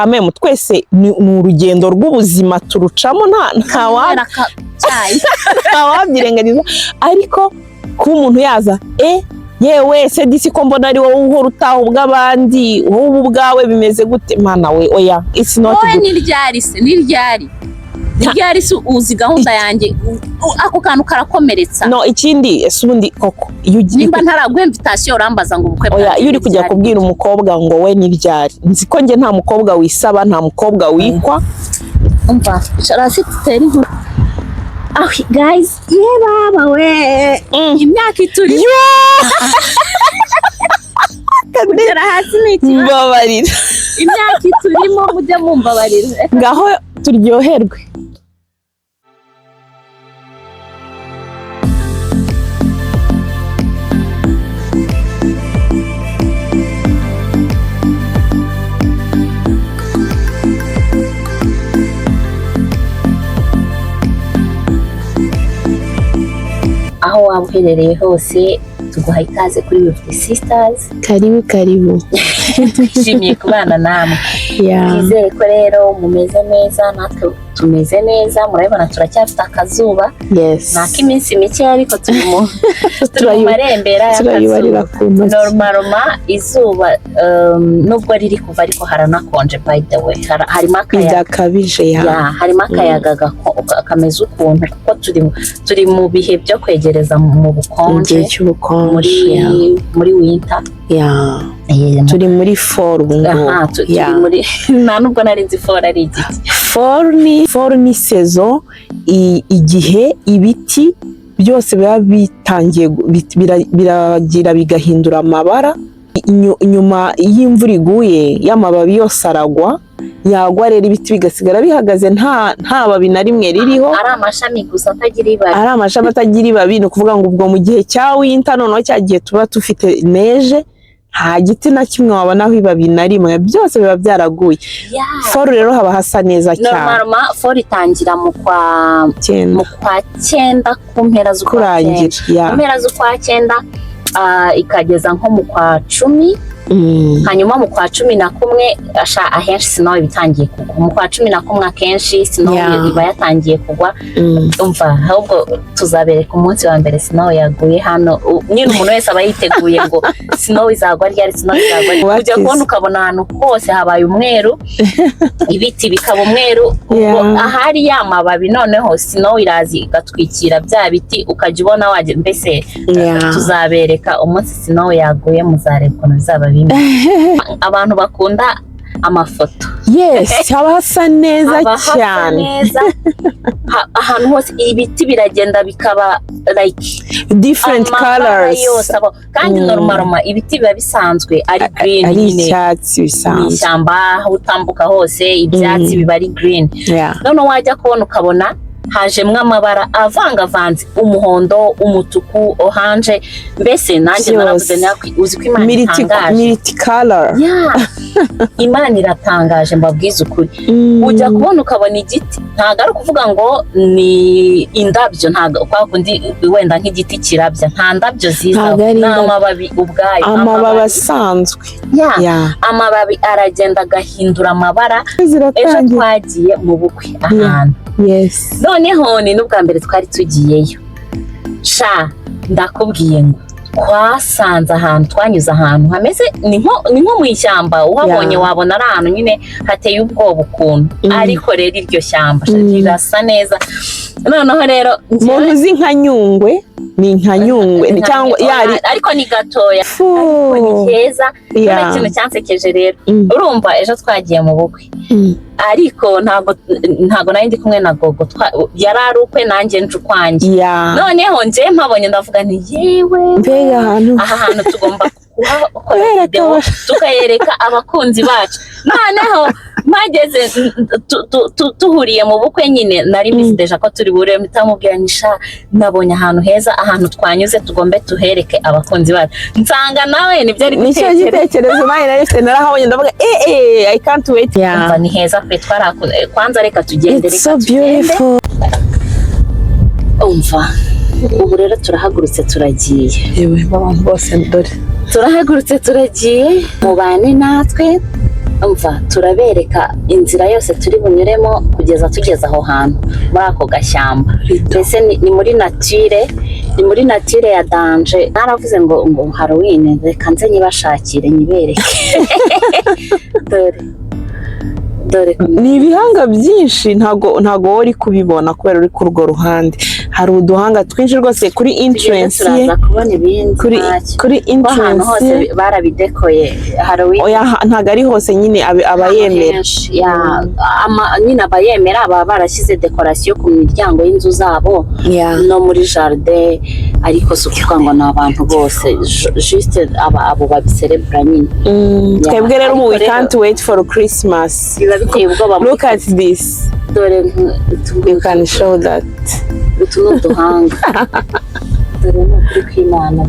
amemo twese ni urugendo rw'ubuzima turucamo nta wabyirengagiza ariko kuba umuntu yaza yewe se disi ko mbona ari wowe uhora utaha ubw'abandi wowe ubwawe bimeze gute mana we oya it's not good. Niryari se uzi gahunda yanjye ako kantu karakomeretsa no ikindi ese ubundi koko nimba ntaraguha invitation urambaza ngo ubukwe oya iyo uri kujya kubwira umukobwa ngo we niryari nzi ko nge nta mukobwa wisaba nta mukobwa wikwa umva charasi tuteri inkuru guys baba we imyaka ituri kugera hasi n'iki mbabarira imyaka iturimo mujye mumbabarira ngaho turyoherwe. aho waba uherereye hose tuguha ikaze kuri Youth Sisters. Karibu twishimiye kubana namwe. Twizere ko rero mumeze neza natwe tumeze neza, murabibona turacyafite akazuba n'iminsi mike ariko turi marembera y'akazuba. Normalement izuba nubwo riri kuva ariko haranakonje by the way, harimo akayaga kameze ukuntu kuko turi mu bihe byo kwegereza mu bukonje muri winter. Turi muri fall muri nubwo nari nzi fall ari igiti. Fall ni season igihe ibiti byose biba bitangiye biragira bigahindura amabara. Inyuma y'imvura iguye y'amababi yose aragwa yagwa rero ibiti bigasigara bihagaze nta babi na rimwe ririho, ari amashami gusa atagira ibabi. Ari amashami atagira ibabi, no kuvuga ngo ubwo mu gihe cya winter noneho cyagiye tuba tufite neige nta giti na kimwe wabonaho ibabi na rimwe, byose biba byaraguye. Fall rero haba hasa neza cyane. Normalement fall itangira mu kwa 9 ku mpera z'ukwa 9 ikageza nko mu kwa 10. Hanyuma mu kwa 11 ahenshi snow ibitangiye kugwa. Mu kwa 11 akenshi snow iba yatangiye kugwa. Umva ahubwo tuzabereka umunsi wa mbere snow yaguye hano. Nyine umuntu wese aba yiteguye ngo snow izagwa ryari, snow izagwa. Ujya kubona ukabona ahantu hose habaye umweru, ibiti bikaba umweru, ahari yamababi noneho snow irazi igatwikira bya biti ukajya ubona waje mbese. Tuzabereka umunsi snow yaguye, muzareba ukuntu bizaba. Abantu bakunda amafoto. Haba hasa neza cyane. Ahantu hose ibiti biragenda bikaba like different colors. Kandi normalement ibiti biba bisanzwe ari green, ari icyatsi bisanzwe. Ishyamba utambuka hose ibyatsi biba ari green. None wajya kubona ukabona hajemwe amabara avangavanze, umuhondo, umutuku, orange, mbese nanjye naravuze uzi ko Imana itangaje. Multicolor. Imana iratangaje mbabwiza ukuri. Ujya kubona ukabona igiti ntago ari kuvuga ngo ni indabyo, ntago kwa kundi wenda nk'igiti kirabya, nta ndabyo ziza, n'amababi ubwayo, amababi asanzwe. Amababi aragenda agahindura amabara. Ejo twagiye mu bukwe ahantu. Noneho ni n'ubwa mbere twari tugiyeyo. Ndakubwiye ngo twasanze ahantu, twanyuze ahantu hameze ni nko mu ishyamba. Uhabonye wabona ari ahantu nyine hateye ubwoba ukuntu, ariko rero iryo shyamba rirasa neza. Noneho rero muzi nka Nyungwe, ni nka Nyungwe cyangwa ariko ni gatoya, ariko ni heza. None ikintu cyansekeje rero, urumva ejo twagiye mu bukwe ariko ntago nari ndi kumwe na gogo, yarari ukwe nanjye nje ukwanjye. Noneho nje mpabonye ndavuga nti yewe mbega aha hantu tugomba kuhakora tukayereka abakunzi bacu. Noneho mageze tuhuriye mu bukwe nyine nari misideje ko turi bure mitamubwira nisha nabonye ahantu heza, ahantu twanyuze tugombe tuhereke abakunzi bacu. Nsanga nawe nibyo ari gitekerezo nayo narifite, narahabonye ndavuga I can't wait. Umva ni heza pe, kwanza reka tugendere. It's so beautiful. Umva ubu rero turahagurutse turagiye. Yewe abantu bose ndore turahagurutse turagiye, mubane natwe umva turabereka inzira yose turi bunyuremo kugeza tugeze aho hantu muri ako gashyamba. Mbese ni muri nature ya danger. Naravuze ngo Halloween reka nze nyibashakire nyibereke. dore ni ibihanga byinshi, ntago uri kubibona kubera uri ku urwo ruhande. Hari uduhanga twinshi rwose kuri entrance ye, kuri entrance hose barabidekoye Halloween. Oya ntago ari hose nyine abayemera nyine abayemera baba barashyize decoration ku miryango y'inzu zabo no muri jardin, ariko si ukuvuga ngo ni abantu bose, juste abo babiserebura nyine. Twebwe rero we can't wait for Christmas. Look at this. You can show that. Utu ni uduhanga. Dore ni ukuri kw'Imana.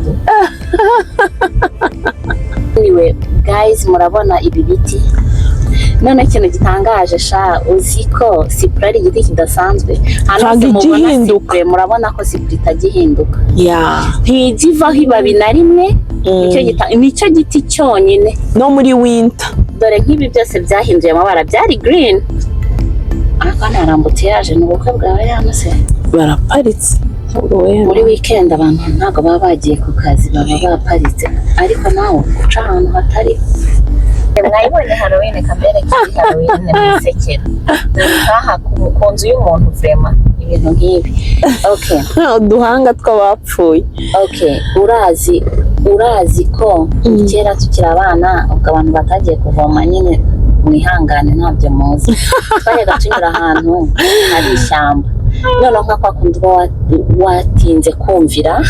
Anyway, guys, murabona ibi biti? None ikintu gitangaje sha, uzi ko sipure ari igiti kidasanzwe. Hano gihinduka. Murabona ko sipure itagihinduka. Ntigivaho ibabi na rimwe. Nicyo giti cyonyine. No muri winter. Dore nk'ibi byose byahinduye amabara, byari green. Akana arambutse yaje n'ubukwe bwawe yanose. Baraparitse. Muri weekend abantu ntago baba bagiye ku kazi, baba baparitse. Ariko nawe uca ahantu hatari. Mwayibonye Halloween kamere kiri Halloween n'imisekera. Nkaha ku nzu y'umuntu vrema ibintu nk'ibi. Okay. Uduhanga tw'abapfuye. Okay. Urazi ko kera tukiri abana ubwo abantu batagiye kuvoma nyine mwihangane ntabyo muzi. Twajyaga tunyura ahantu hari ishyamba. Noneho nka kwa kundi watinze kumvira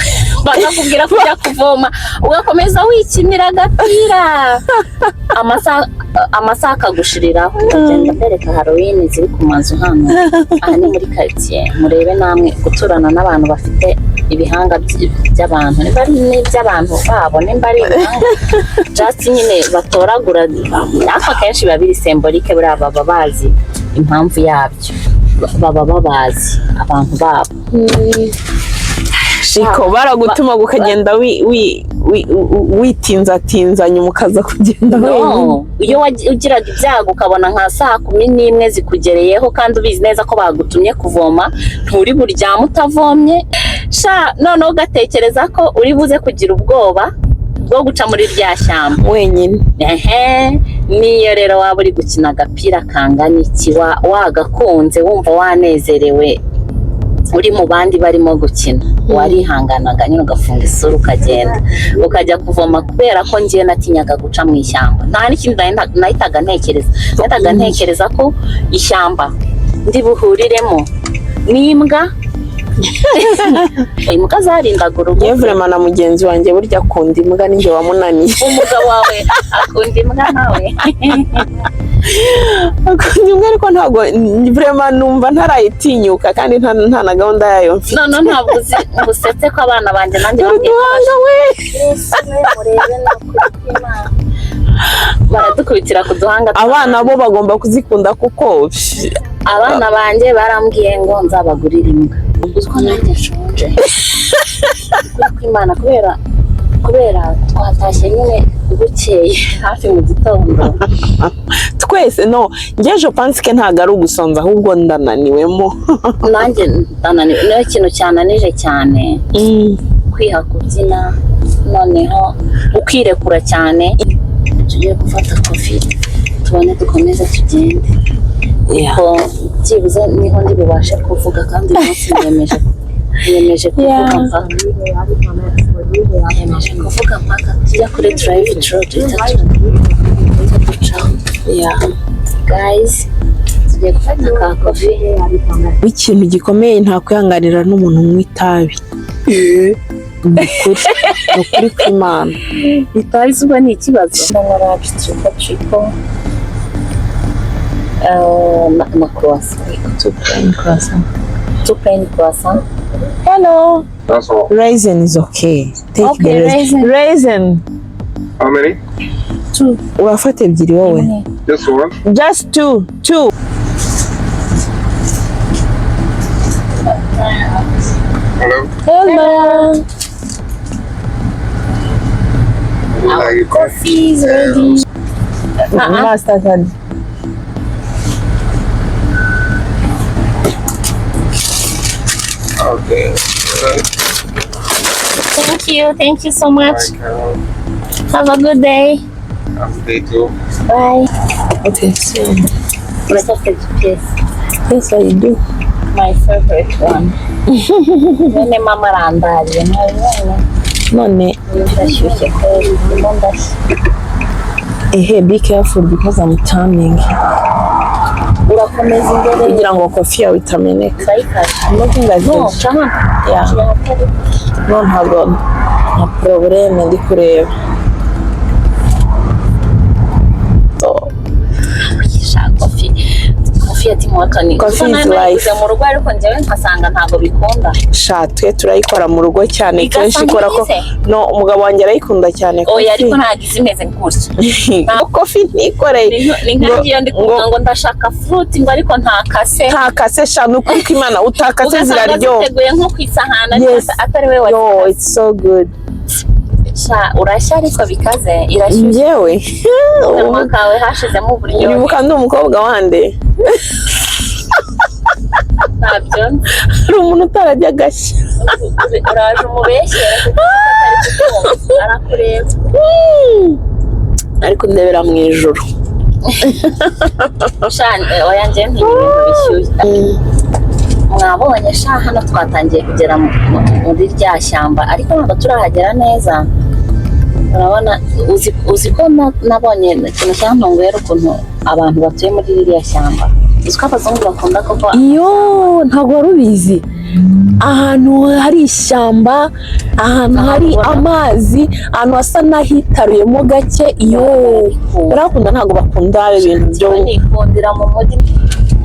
bakakubwira kujya kuvoma ugakomeza wikinira agapira amasaha akagushiriraho. Ugenda mbereka Halloween ziri ku mazu hano. Aha ni muri quartier, murebe namwe guturana n'abantu bafite ibihanga by'abantu, niba ari n'iby'abantu babo, nimba ari ibihanga just nyine batoragura. Ariko kenshi biba biri symbolique, buriya baba bazi impamvu yabyo, baba babazi abantu babo. Shiko baragutuma gukagenda witinza nyuma ukaza kugenda wenyine. Iyo ugiraga ibyago ukabona nka saa 11 zikugereyeho kandi ubizi neza ko bagutumye kuvoma, nturi buryama utavomye sha, none ugatekereza ko uri buze kugira ubwoba bwo guca muri rya shyamba wenyine. Niyo rero waba uri gukina agapira kangana iki, wagakunze wumva wanezerewe uri mu bandi barimo gukina, warihanganaga nyine ugafunga isura ukagenda ukajya kuvoma, kubera ko ngiye natinyaga guca mu ishyamba. Nta n'ikindi nahitaga ntekereza ko ishyamba ndi buhuriremo n'imbwa. Imbwa zarindaga urugo. Yevrema na mugenzi wanjye burya akunda imbwa, ninjye wamunaniye. Umugabo wawe akunda imbwa nawe. Akunda imbwa ariko ntabwo vrema numva ntarayitinyuka kandi nta na gahunda yayo mfite. No ntabwo usetse ko abana banjye nanjye bambwiye murebe no kw'Imana baradukubitira ku duhanga. Abana bo bagomba kuzikunda kuko abana banjye barambwiye ngo nzabagurira imbwa. Uziko nanjye nshonje kw'Imana kubera twatashye nyine bukeye hafi mu gitondo twese. Njye je pense que ntago ari ugusonza ahubwo ndananiwemo. Nanjye ndananiwe, niyo kintu cyananije cyane kwiha kubyina, noneho ukirekura cyane. Tugiye gufata kofi tubone dukomeze tugende, kuko byibuze niho ndi bubashe kuvuga kandi umunsi niyemeje kuvuga mpaka tujya kuri drive through guys. Tugiye gufata ka kofi. Ikintu gikomeye nta kwihanganira n'umuntu unywa itabi. Ukuri kw'Imana. Itabi zuba ni ikibazo. Ndanywa triko na croissant. Two plain croissant. Hello. That's all. Raisin is okay. Take Okay, the raisin. How many? 2. Urafata ebyiri wowe. Just one? Just 2. Hello? Hello. Our coffee is ready. Not started. Okay. Thank you so much. Have a good day. Have a day too. Bye. Okay, so Let's have the GPS. yes, I do. My favorite one. None mama arandariye None, ndashyushye kweli ndimo ndashya. be careful because I'm turning. Urakomeza imbere Kugira ngo kofi yawe itameneka. ndayikasha. Nothing like No, that. chama. Yeah. No, ntabwo nta probleme ndi kureba. Kofi ati motoni. Coffee is life. Mu rugo ariko njyewe nkasanga ntabwo bikunda. Twe turayikora mu rugo cyane kenshi ikora ko no umugabo wanjye arayikunda cyane. Oya ariko ntagize imeze gutya. Coffee ntikoreye. Ni nkangiye ndi kuvuga ngo ndashaka fruit ngo ariko ntakase. Ntakase shanu kuko Imana utakase ziraryoha. Uteguye nko kwisahana atari we wari. Yo, it's so good. Urashya ariko bikaze irashyushye. Njyewe Kanwa kawe hashizemo uburyo. uribuka ndi umukobwa wande. Ntabyo. Hari umuntu utarajya agashya. Uraje umubeshyera kuko arakureba. Ariko ndebera mu ijuru. Oya njye nk'ibintu bishyushye. Mwabonye hano twatangiye kugera muri rya shyamba ariko ntabwo turahagera neza. Urabona uzi ko nabonye ikintu cyantunguye ukuntu abantu batuye muri ririya shyamba. Uzi ko abazungu bakunda kuva. Iyo ntabwo wari ubizi. Ahantu hari ishyamba, ahantu hari amazi, ahantu hasa n'ahitaruyemo gake. Iyo barakunda ntabwo bakunda ibintu byo nikundira mu mujyi.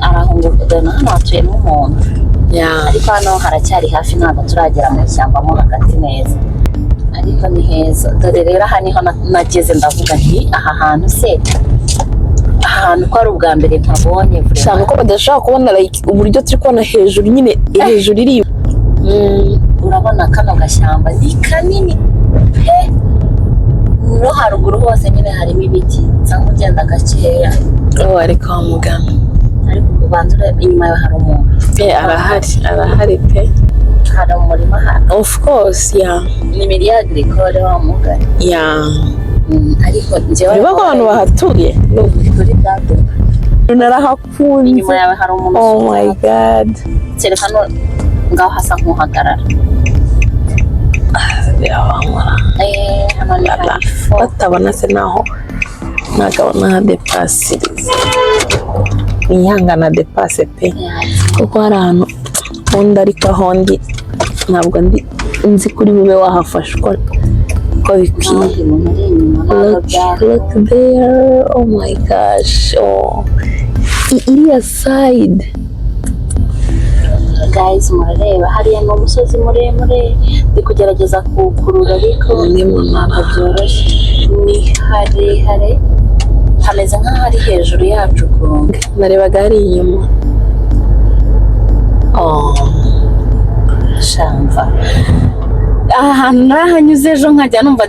Arahunguka hano hatuyemo umuntu. Ariko hano haracyari hafi ntabwo turagera mu ishyamba mo hagati neza. Ariko ni heza. Dore rero aha niho nageze ndavuga nti aha hantu se ahantu ko ari ubwa mbere mpabonye. Cyane ko badashaka kubona uburyo turi kubona hejuru nyine hejuru iri. Urabona kano gashyamba ni kanini. No haruguru hose nyine harimo ibiti. Cyangwa ugenda gakeya. Ariko mugana. Ariko kubanzura inyuma yawe hari umuntu. Arahari pe. Hari umurima hano. Of course, yeah. Ni miri agricole wa mugari. Yeah. Ariko njyewe niba abantu bahatuye kuri dado. Narahakunze. Inyuma yawe hari umuntu. Oh my god. Kereka no ngaho hasa nk'uhagarara. Hano ni batabona se naho nagabona depasiriza. Nihangana depase pe. Kuko hari ahantu undi ariko aho ndi ntabwo nzi kuri bube wahafashwa ko bikwiye. Look there. Oh my gosh. Iriya side. Guys, murareba hariya ni umusozi muremure. Ndi kugerageza kuwukurura ariko ntabwo byoroshye. Ni harehare. Hameze nk'aho ari hejuru yacu kurunga. Narebaga hari inyuma. Shamva. Ahantu narahanyuze ejo nkajya numva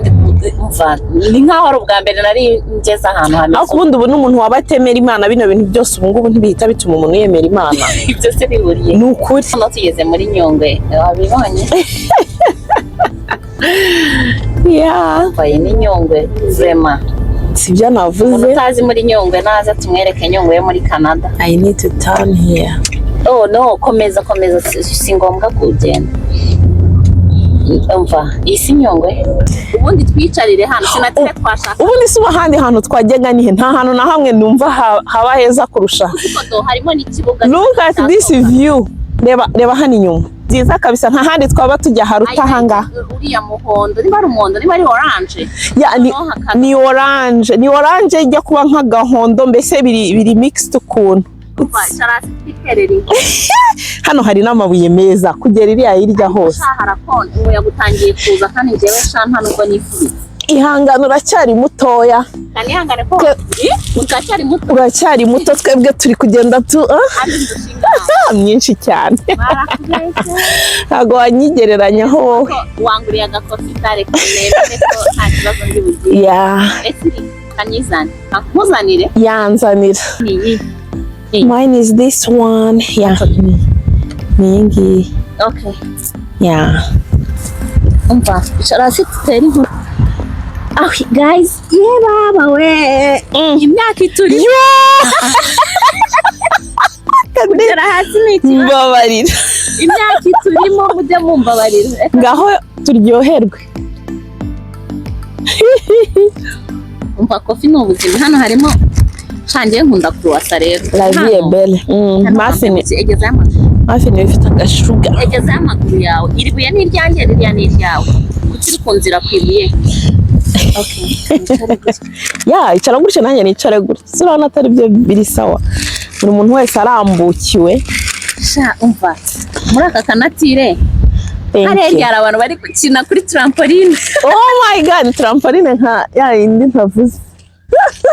ni nk'aho ari ubwa mbere nari ngeze ahantu hameze. Ariko ubundi ubu n'umuntu waba atemera Imana bino bintu byose ubu ngubu ntibihita bituma umuntu yemera Imana. Ibyo se bihuriye. Ni ukuri. Hano tugeze muri Nyungwe. Wabibonye? Yeah. Baye ni Nyungwe vraiment. Sibyo navuze. Umuntu utazi muri Nyungwe naza tumwereke Nyungwe yo muri Canada. I need to turn here. Oh no, komeza si ngombwa kugenda. Umva, isi Nyungwe. Ubundi twicarire hano sinatire twashaka. Ubundi si ahandi hantu twajyaga nihe nta hantu na hamwe numva haba heza kurusha. Harimo n'ikibuga. Look at this view. Reba hano inyuma. Byiza kabisa nta handi twaba tujya haruta hanga. Uriya muhondo, niba ari umuhondo, niba ari orange. Ni orange. Ni orange ijya kuba nk'agahondo mbese biri mixed ukuntu. Hano hari n'amabuye meza kugera iriya hirya hose. Umuyaga utangiye kuza kandi njyewe shanta nubwo nifuza. Ihangana uracyari mutoya. Kandi ihangane ko uracyari muto twebwe turi kugenda myinshi cyane. Ntabwo wanyigereranyaho wowe. Wanguriye agakofi kare ko nta kibazo ndi bugiye. kanyizane nkuzanire yanzanira mine is this one ni okay umva sharasi tuteri inkuru guys baba we imyaka ituri kugera hasi n'iki mbabarira imyaka iturimo mujye mumbabarira ngaho turyoherwe umva kofi n'ubuzima hano harimo shangiye nkunda kuwasa rero la vie est belle mafine bifite agashuga egeza amaguru yawe iribuye n'iryanjye ririya n'iryawe ukiri ku nzira kwibuye icara gutya nanjye nicare gutya urabona atari byo biri sawa buri muntu wese arambukiwe umva muri aka kanatire hariya abantu bari gukina kuri trampoline oh my god trampoline nka yindi ntavuze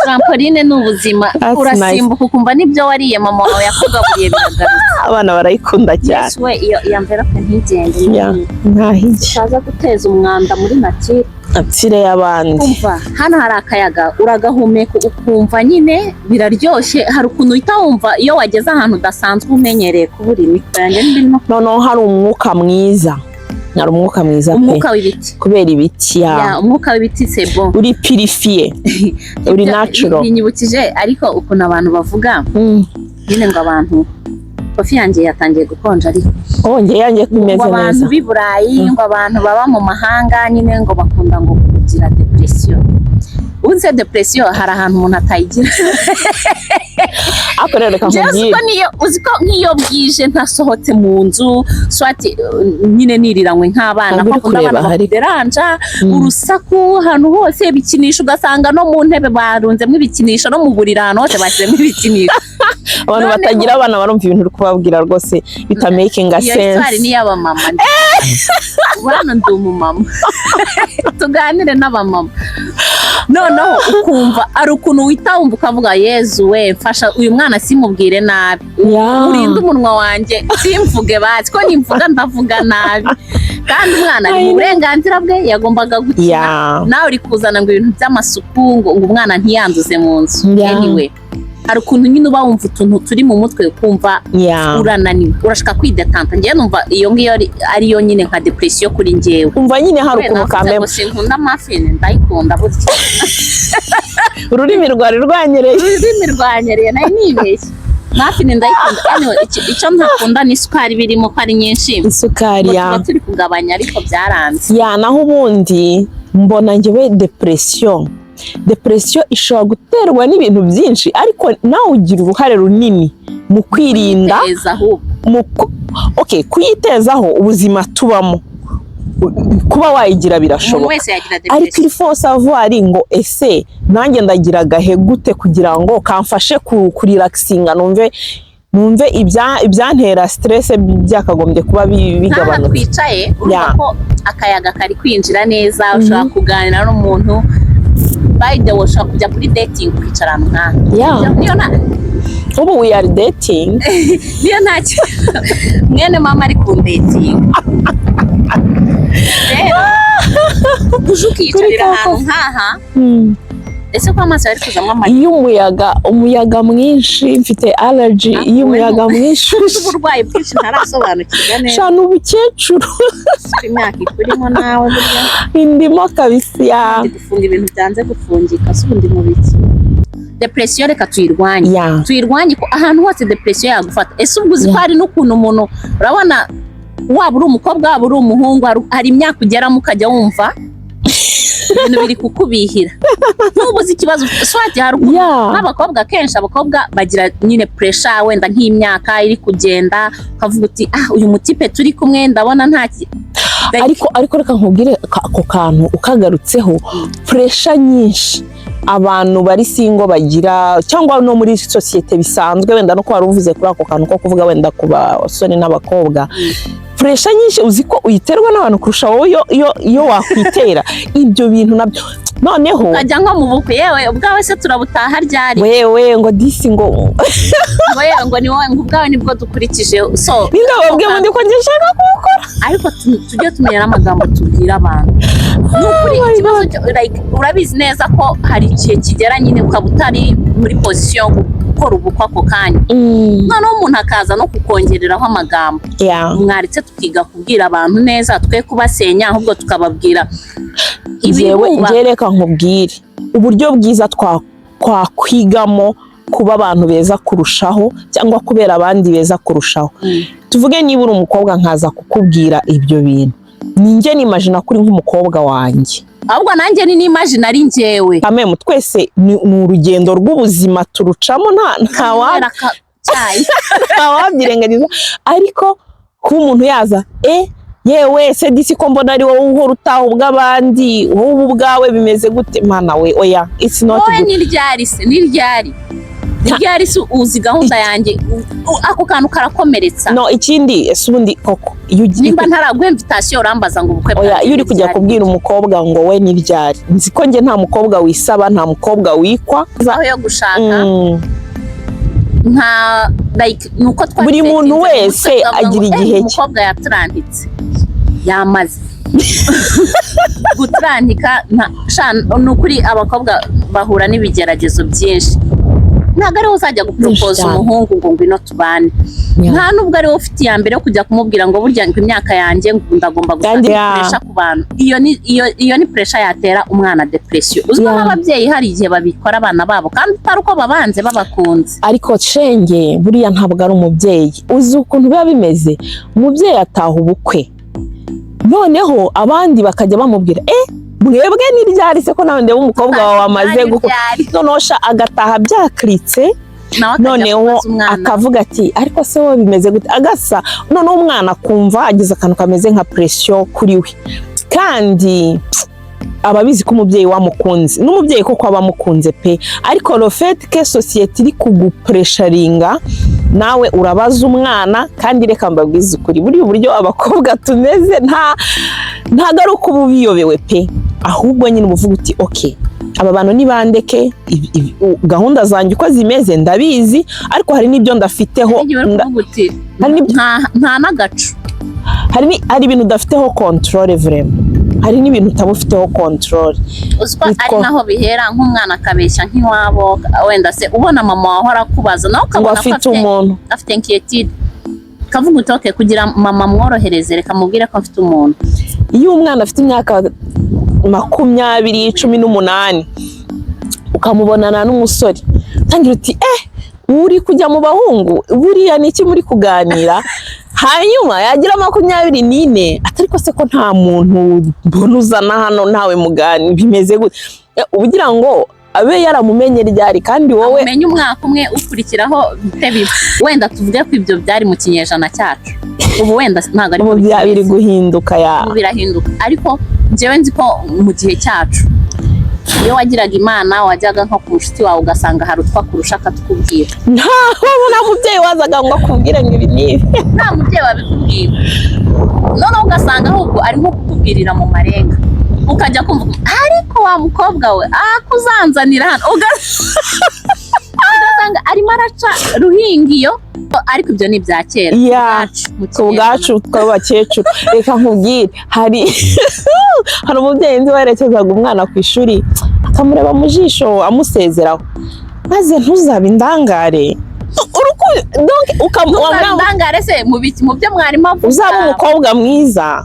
trampoline n'ubuzima urasimbuka ukumva nibyo wariye mama wawe yakugaburiye biragaruka abana barayikunda cyane we iyo yamverope ntigende ntahije utaza guteza umwanda muri natire y'abandi umva hano hari akayaga uragahumeka ukumva nyine biraryoshye hari ukuntu uhita wumva iyo wageze ahantu udasanzwe umenyereye kubura imikoro yanjye n'ibirimo noneho hari umwuka mwiza pe umwuka w'ibiti kubera ibiti umwuka w'ibiti c'est bon uri purifiye uri natural binyibukije ariko ukuntu abantu bavuga nyine ngo abantu kofi yanjye yatangiye gukonja ariko nge yanjye kumeze neza abantu b'i Burayi ngo abantu baba mu mahanga nyine ngo bakunda ngo kugira depression unse depression hari ahantu umuntu atayigira ako rero reka nkubwire uziko nk'iyo bwije ntasohotse mu nzu swati nyine niriranywe nk'abana bakunda abana baderanja urusaku ahantu hose ibikinisho ugasanga no mu ntebe barunzemo ibikinisho no mu buriri ahantu hose bashyizemo ibikinisho abantu batagira abana barumva ibintu uri kubabwira rwose bitamakinga sense iyo histoire ni y'abamama hano ndi umumama tuganire n'abamama noneho ukumva ari ukuntu wita wumva ukavuga yezu we mfasha uyu mwana simubwire nabi urinde umunwa wanjye simvuge basi ko nimvuga ndavuga nabi kandi umwana ari mu burenganzira bwe yagombaga gukina nawe uri kuzana ngo ibintu by'amasuku ngo umwana ntiyanduze mu nzu anyway hari ukuntu nyine uba wumva utuntu turi mu mutwe ukumva urananiwe urashaka kwidetanta ngewe numva iyo ngiyo ariyo nyine nka depression kuri ngewe umva nyine hari ukuntu kameme sinkunda mafine ndayikunda burya ururimi rwanyereye nayo nibeshye mafine ndayikunda anyway icyo ntakunda ni isukari birimo ko ari nyinshi isukari tuba turi kugabanya ariko byaranze naho ubundi mbona ngewe depression ishobora guterwa n'ibintu byinshi ariko nawe ugira uruhare runini mu kwirinda kuyitezaho ubuzima tubamo kuba wayigira birashoboka ariko il faut savoir ngo ese nanjye ndagira agahe gute kugira ngo kamfashe kurelaxinga numve ibyantera stress byakagombye kuba bigabanuka twicaye urumva ko akayaga kari kwinjira neza ushobora kuganira n'umuntu by the way ushobora kujya kuri dating kwicarana nk'aha ubu we are dating niyo ntacyo mwene mama ari ku dating rero uje ukiyicarira ahantu nk'aha ese ko amaso yari kuzamo amagi iyo umuyaga mwinshi mfite allergy iyo umuyaga mwinshi uburwayi bwinshi ntarasobanukirwa neza shana ubukecuru imyaka ikurimo nawe burya indimo kabisa gufunga ibintu byanze gufungika se ubundi mu biki depression reka tuyirwanye ko ahantu hose depression yagufata ese ubwo uzi ko hari n'ukuntu umuntu urabona waba uri umukobwa waba uri umuhungu hari imyaka ugeramo ukajya wumva ibintu biri kukubihira ntubuze ikibazo swati hari n'abakobwa kenshi abakobwa bagira nyine pressure wenda nk'imyaka iri kugenda ukavuga uti uyu mutipe turi kumwe ndabona ntaki ariko reka nkubwire ako kantu ukagarutseho pressure nyinshi abantu bari singo bagira cyangwa no muri societe bisanzwe wenda no ko wari uvuze kuri ako kantu ko kuvuga wenda ku basore n'abakobwa pressure nyinshi uziko uyiterwa n'abantu kurusha wowe iyo wakwitera ibyo bintu nabyo noneho ukajya nko mu bukwe yewe ubwawe se turabutaha ryari wewe ngo disi ngo kuvuga ngo ni wowe ngo ubwawe nibwo dukurikije so nindababwiye ngo ndiko ngishaka kubukora ariko tujye tumenya n'amagambo tubwira abantu n'ukuri ikibazo like urabizi neza ko hari igihe kigera nyine ukaba utari muri position gukora ubukwa ako kanya noneho umuntu akaza no kukongereraho amagambo mwaritse tukiga kubwira abantu neza twe kubasenya ahubwo tukababwira njyewe reka nkubwire uburyo bwiza twakwigamo kuba abantu beza kurushaho cyangwa kubera abandi beza kurushaho tuvuge niba uri umukobwa nkaza kukubwira ibyo bintu ninjye nimagina kuri nk'umukobwa wanjye ahubwo nanjye ni imaginary njyewe amemu twese ni urugendo rw'ubuzima turucamo ntawabyirengagiza ariko kuba umuntu yaza yewe se disi ko mbona ari wowe uhora utaha ubw'abandi wowe ubwawe bimeze gute mana we oya it's not wowe niryari se uzi gahunda yanjye ako kantu karakomeretsa no ikindi ese ubundi koko nimba ntaraguha invitation urambaza ngo ubukwe oya iyo uri kujya kubwira umukobwa ngo we niryari nzi ko njye nta mukobwa wisaba nta mukobwa wikwa aho yo gushaka nta like nuko twari buri muntu wese agira igihe umukobwa yaturanditse yamaze gutrandika nukuri abakobwa bahura n'ibigeragezo byinshi ntabwo ariwe uzajya gupropose umuhungu ngo ngwino tubane nta nubwo ariwe ufite iya mbere yo kujya kumubwira ngo burya ngo imyaka yanjye ndagomba gusanga pressure ku bantu iyo ni pressure yatera umwana depression uzwi n'ababyeyi hari igihe babikora abana babo kandi utari uko babanze babakunze ariko shenge buriya ntabwo ari umubyeyi uzi ukuntu biba bimeze umubyeyi ataha ubukwe noneho abandi bakajya bamubwira mwebwe niryari se ko nawe ndeba umukobwa wawe wamaze gukora nonosha agataha byakritse noneho akavuga ati ariko se wowe bimeze gute agasa noneho umwana akumva agize akantu kameze nka pressure kuri we kandi ababizi ko umubyeyi wamukunze n'umubyeyi koko abamukunze pe ariko le fait que société iri kugupressuringa nawe urabaza umwana kandi reka mbabwize ukuri buri buryo abakobwa tumeze ntago ari uko uba biyobewe pe ahubwo nyine uvuga uti okay aba bantu nibandeke gahunda zanjye uko zimeze ndabizi ariko hari n'ibyo ndafiteho nta n'agacu hari ibintu udafiteho control vraiment hari n'ibintu utabufiteho control uziko ari naho bihera nk'umwana akabeshya nk'iwabo wenda se ubona mama wawe arakubaza nawe ukabona ko afite inquiétude kavuga utoke kugira mama mworohereze reka mubwire ko afite umuntu iyo umwana afite imyaka 20, 18 ukamubonana n'umusore tangira uti uri kujya mu bahungu buriya niki muri kuganira hanyuma yagira 24 atariko se ko nta muntu bonuzana hano ntawe mugani bimeze gute ubugira ngo abe yaramumenye ryari kandi wowe umenye umwaka umwe ukurikiraho bitebiba wenda tuvuge ko ibyo byari mu kinyejana cyacu ubu wenda ntago ari mu biri guhinduka birahinduka ariko njyewe nzi ko mu gihe cyacu iyo wagiraga imana wajyaga nko ku nshuti wawe ugasanga hari utwa kurusha akatukubwira nta mubyeyi wazaga ngo akubwire ngo ibi n'ibi nta mubyeyi wabikubwira noneho ugasanga ahubwo ari nko kukubwirira mu marenga ukajya kumva ariko wa mukobwa we akuzanzanira hano ugasanga arimo araca ruhingiyo ariko ibyo ni ibya kera ku bwacu tw'abakecuru reka nkubwire hari umubyeyi nzi werekezaga umwana ku ishuri akamureba mu jisho amusezeraho maze ntuzabe indangare ukabandangare se mu byo mwarimu avuga uzaba umukobwa mwiza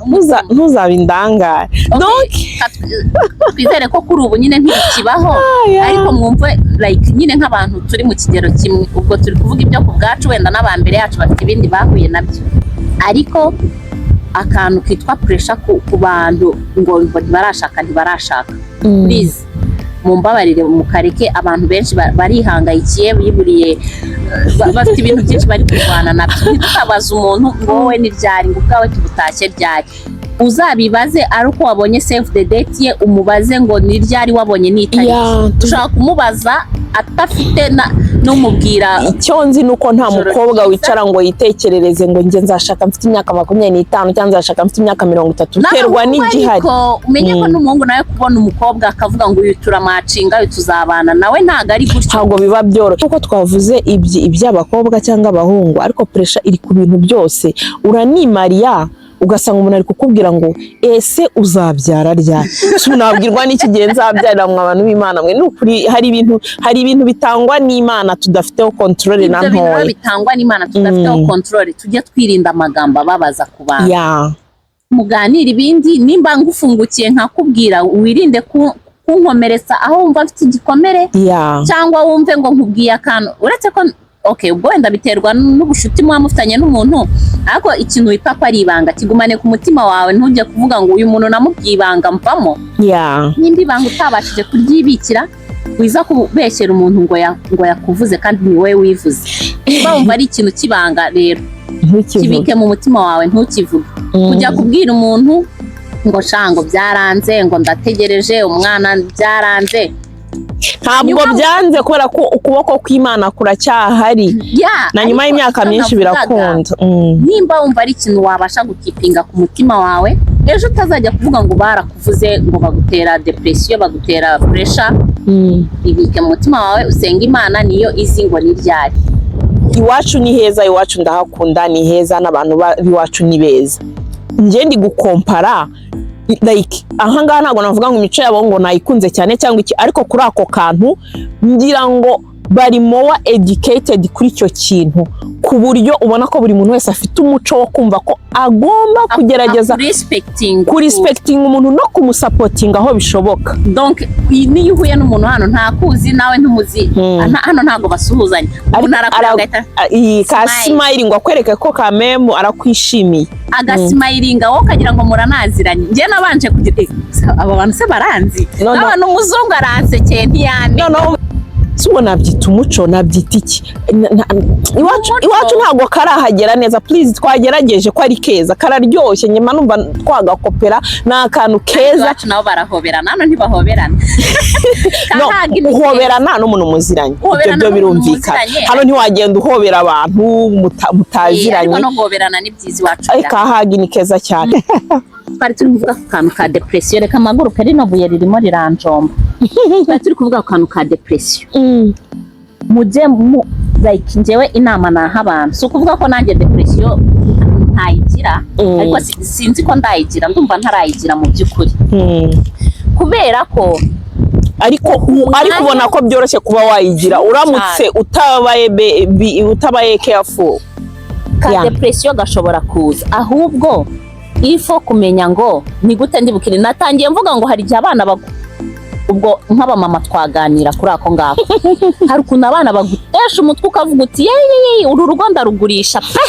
ntuzabe indangare twizere ko kuri ubu nyine ntibikibaho ariko mwumve like nyine nk'abantu turi mu kigero kimwe ubwo turi kuvuga ibyo ku bwacu wenda n'abambere yacu bafite ibindi bahuye nabyo ariko akantu kitwa pressure ku bantu ngo ntibarashaka please mumbabarire mukareke abantu benshi barihangayikiye biburiye bafite ibintu byinshi bari kurwana nabyo ntitukabaza umuntu ngo wowe niryari ngo ubwawe tubutashye ryari uzabibaze ari uko wabonye save the date ye, umubaze ngo ni ryari wabonye n'itariki. Ushaka kumubaza atafite n'umubwira. Icyo nzi nuko nta mukobwa wicara ngo yitekerereze ngo nge nzashaka mfite imyaka 25 cyangwa nzashaka mfite imyaka 30. Terwa n'igihari. Umenye ko n'umuhungu nawe kubona umukobwa akavuga ngo uyu turamacinga uyu tuzabana nawe ntago ari gutyo. Ntago biba byoroshye kuko twavuze iby'abakobwa cyangwa abahungu, ariko pressure iri ku bintu byose. Uranimariya ugasanga umuntu ari kukubwira ngo ese uzabyara ryari? Tunabwirwa n'iki gihe nzabyarira mu abantu b'Imana mwe. N'ukuri hari ibintu bitangwa n'Imana tudafiteho control na ntoya. Ibyo bitangwa n'Imana tudafiteho control. Tujye twirinda amagambo ababaza ku bantu. Muganira ibindi, nimba ngufungukiye nkakubwira wirinde kunkomeretsa aho wumva afite igikomere, cyangwa wumve ngo nkubwiye akantu uretse ko ubwo wenda biterwa n'ubushuti muba mufitanye n'umuntu, ariko ikintu wita ko ari ibanga kigumane ku mutima wawe. Ntujye kuvuga ngo uyu muntu namubwiye ibanga mvamo. Nimba ibanga utabashije kuryibikira, wiza kubeshyera umuntu ngo yakuvuze kandi ni wowe wivuze. Niba wumva ari ikintu kibanga rero kibike mu mutima wawe, ntukivuge. Kujya kubwira umuntu ngo shango byaranze, ngo ndategereje umwana byaranze, ntabwo byanze kubera ko ukuboko kw'Imana kuracyahari na nyuma y'imyaka myinshi birakunda. Nimba wumva ari ikintu wabasha gukipinga ku mutima wawe, ejo utazajya kuvuga ngo barakuvuze ngo bagutera depression, bagutera pressure. Ibike mu mutima wawe, usenga Imana, niyo izi ngo ni ryari. Iwacu ni heza, iwacu ndahakunda, ni heza, n'abantu b'iwacu ni beza. Nje ndi gukompara like ahangaha ntabwo navuga ngo imico yabo ngo nayikunze cyane cyangwa iki, ariko kuri ako kantu ngira ngo bari more educated kuri icyo kintu, ku buryo ubona ko buri muntu wese afite umuco wo kumva ko agomba kugerageza respecting umuntu no kumusapotinga aho bishoboka. Donc niyo uhuye n'umuntu hano ntakuzi nawe ntumuzi, hano ntago basuhuzanya, umuntu arakwita ka smile ngo akwereke ko kamemu arakwishimiye, agasmilinga wowe kagira ngo muranaziranye. Nje nabanje kugira aba bantu se baranzi, abantu umuzungu aransekeye ntiyane. Subo nabyita umuco, nabyita iki? Iwacu ntago karahagera neza. Please twagerageje ko ari keza, kararyoshye, nyuma numva twagakopera n'akantu keza. Iwacu nabo barahoberana, hano ntibahoberana. Uhoberana n'umuntu muziranye, ibyo birumvikana. Hano ntiwagenda uhobera abantu mutaziranye. Ariko no guhoberana ni byiza iwacu. Kahagi ni keza cyane. Twari turi kuvuga ku kantu ka depression, reka amaguru kari no buye ririmo riranjomba. Twari turi kuvuga ku kantu ka depression. Mujye like njewe inama naha abantu, so kuvuga ko nanjye depression ntayigira, ariko sinzi ko ndayigira, ndumva ntarayigira mu by'ukuri. Kubera ko ariko ubona ko byoroshye kuba wayigira uramutse utabaye careful. Ka depression gashobora kuza, ahubwo ifo kumenya ngo ni gute ndibukire. Natangiye mvuga ngo hari igihe abana ubwo nk'aba mama twaganira kuri ako ngako, hari ukuntu abana bagutesha umutwe ukavuga uti yeye uru rugo ndarugurisha pe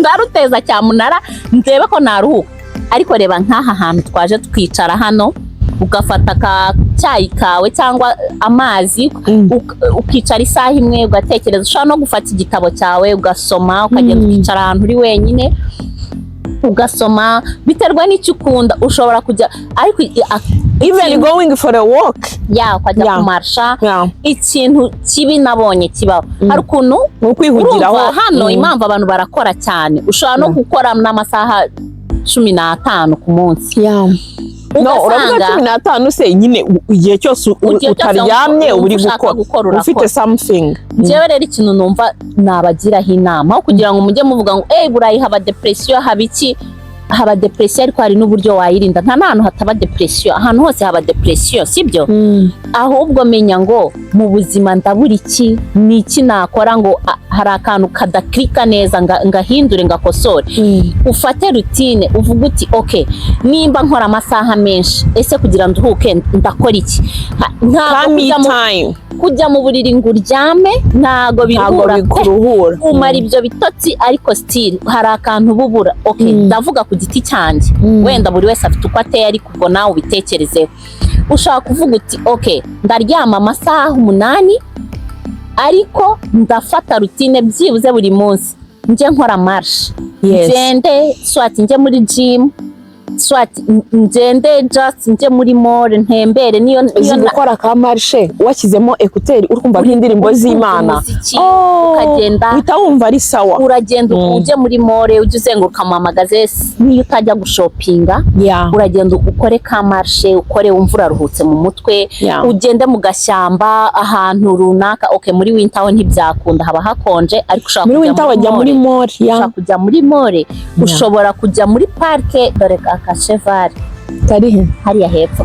ndaruteza cyamunara ndebe ko naruhuka. Ariko reba nk'aha hantu twaje twicara hano, ugafata ka cyayi kawe cyangwa amazi, ukicara isaha imwe ugatekereza. Ushobora no gufata igitabo cyawe ugasoma, ukagenda ukicara ahantu uri wenyine ugasoma, biterwa n'icyo ukunda. Ushobora kujya ariko even going for a walk, ukajya kumarsha. Ikintu kibi nabonye kibaho, hari ukuntu ukwihugiraho hano. Impamvu abantu barakora cyane, ushobora no gukora n'amasaha 15 ku munsi. Uravuga 15 se nyine igihe cyose utaryamye uri gukora, ufite something. Jewe rero ikintu numva nabagiraho inama kugira ngo mujye muvuga ngo burayi haba depression, haba iki, haba depression, ariko hari n'uburyo wayirinda. Nta n'ahantu hataba depression, ahantu hose haba depression, sibyo? Ahubwo menya ngo mu buzima ndabura iki, ni iki nakora ngo hari akantu kadaklika neza ngahindure ngakosore. Ufate routine, uvuga uti okay, nimba nkora amasaha menshi, ese kugira nduhuke ndakora iki? Kujya mu buriri ngo uryame ntago biruhura, umara ibyo bitotsi, ariko still hari akantu bubura. Okay, ndavuga ku giti cyanjye, wenda buri wese afite uko ateye, ariko ubwo nawe ubitekerezeho. Ushaka kuvuga uti okay, ndaryama amasaha 8, ariko ndafata routine byibuze buri munsi nje nkora marche, ngende swati nje muri gym, swat ngende just nje muri mall ntembere niyo gukora ka marché washyizemo ekuteri urumva nk'indirimbo z'Imana ukagenda bitawumva ari sawa uragenda uje muri mall uje uzenguruka mu magazesi niyo utajya gushopinga uragenda ukore ka marché ukore wumvura ruhutse mu mutwe ugende mu gashyamba ahantu runaka muri winter aho ntibyakunda haba hakonje ariko ushaka muri winter wajya muri mall ushaka kujya muri mall ushobora kujya muri parke dore akacheval kari hariya hepfo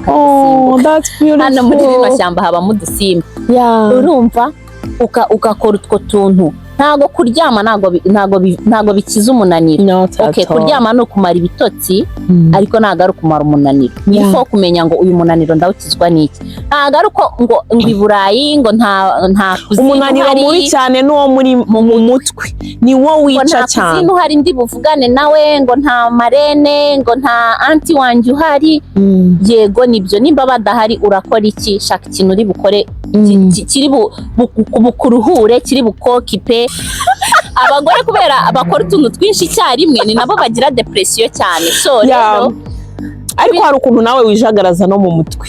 that's beautiful hano muri rino shyamba haba mu dusimba urumva ukakora utwo tuntu ntago kuryama ntago bikiza umunaniro kuryama no kumara ibitotsi ariko ntago ari kumara umunaniro nifo kumenya ngo uyu munaniro ndawukizwa niki ntago ari ngo iburayi ngo nta kuzina umunaniro mubi cyane n'uwo muri mu mutwe ni wo wica cyane kuzina uhari ndi buvugane nawe ngo nta marene ngo nta anti wanjye uhari yego nibyo nimba badahari urakora iki shaka ikintu uri bukore kiri bukuruhure kiri bukokipe abagore kubera bakora utuntu twinshi icyarimwe ni nabo bagira depression cyane so rero ariko hari ukuntu nawe wijagaraza no mu mutwe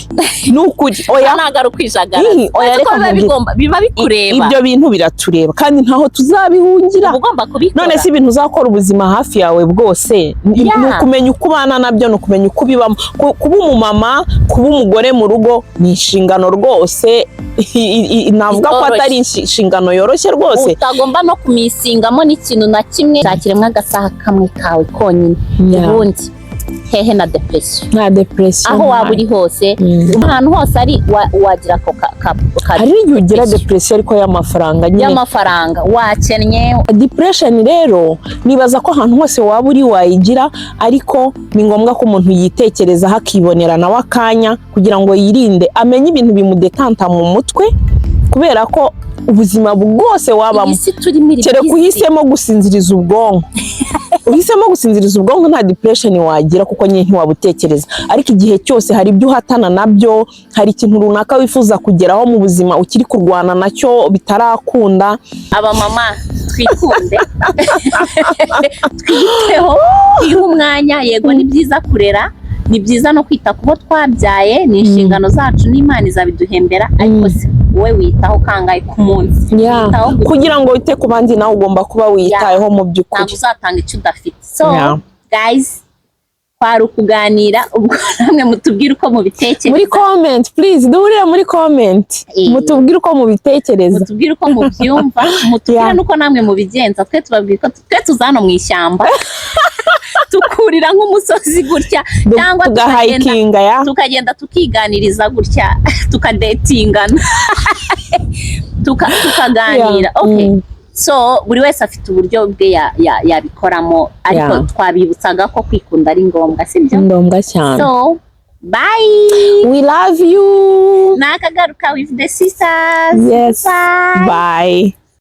n'ukuri oya nagaru kwijagaraza oya reka biba bikureba ibyo bintu biratureba kandi ntaho tuzabihungira ugomba kubikora none si ibintu uzakora ubuzima hafi yawe bwose ni ukumenya uko ubana nabyo ni ukumenya uko ubibamo kuba umumama kuba umugore mu rugo ni inshingano rwose navuga ko atari inshingano yoroshye rwose utagomba no kumisingamo n'ikintu na kimwe cyakiremwa agasaha kamwe kawe konyine ubundi hehe na depression aho waba uri hose ahantu hose ari wagira ko hari igihe ugira depression ariko y'amafaranga wakennye depression rero nibaza ko ahantu hose waba uri wayigira ariko ni ngombwa ko umuntu yitekereza hakibonera nawe akanya kugira ngo yirinde amenye ibintu bimudetanta mu mutwe kubera ko ubuzima bwose wabamo kere kuhisemo gusinziriza ubwonko uhisemo gusinziriza ubwonko nta depression wagira kuko nyine ntiwabutekereza ariko igihe cyose hari ibyo uhatana nabyo hari ikintu runaka wifuza kugeraho mu buzima ukiri kurwana nacyo bitarakunda aba mama twikunde twiteho twihe umwanya yego ni byiza kurera ni byiza no kwita kubo twabyaye ni inshingano zacu n'Imana izabiduhembera ariko wowe witaho kangaye ku munsi kugira ngo wite ku bandi nawe ugomba kuba witayeho mu by'ukuri ntabwo uzatanga icyo udafite so guys kwari ukuganira ubwo namwe mutubwire uko mubitekereza muri comment please duhurire muri comment mutubwire uko mubitekereza mutubwire uko mubyumva mutubwire nuko namwe mubigenza twe tubabwire ko twe tuzano mu ishyamba tukurira nk'umusozi gutya cyangwa tukagenda tukiganiriza gutya tukadetingana tukaganira so buri wese afite uburyo bwe yabikoramo ariko twabibutsaga ko kwikunda ari ngombwa sibyo ngombwa cyane so bye we love you nakagaruka with the sisters yes bye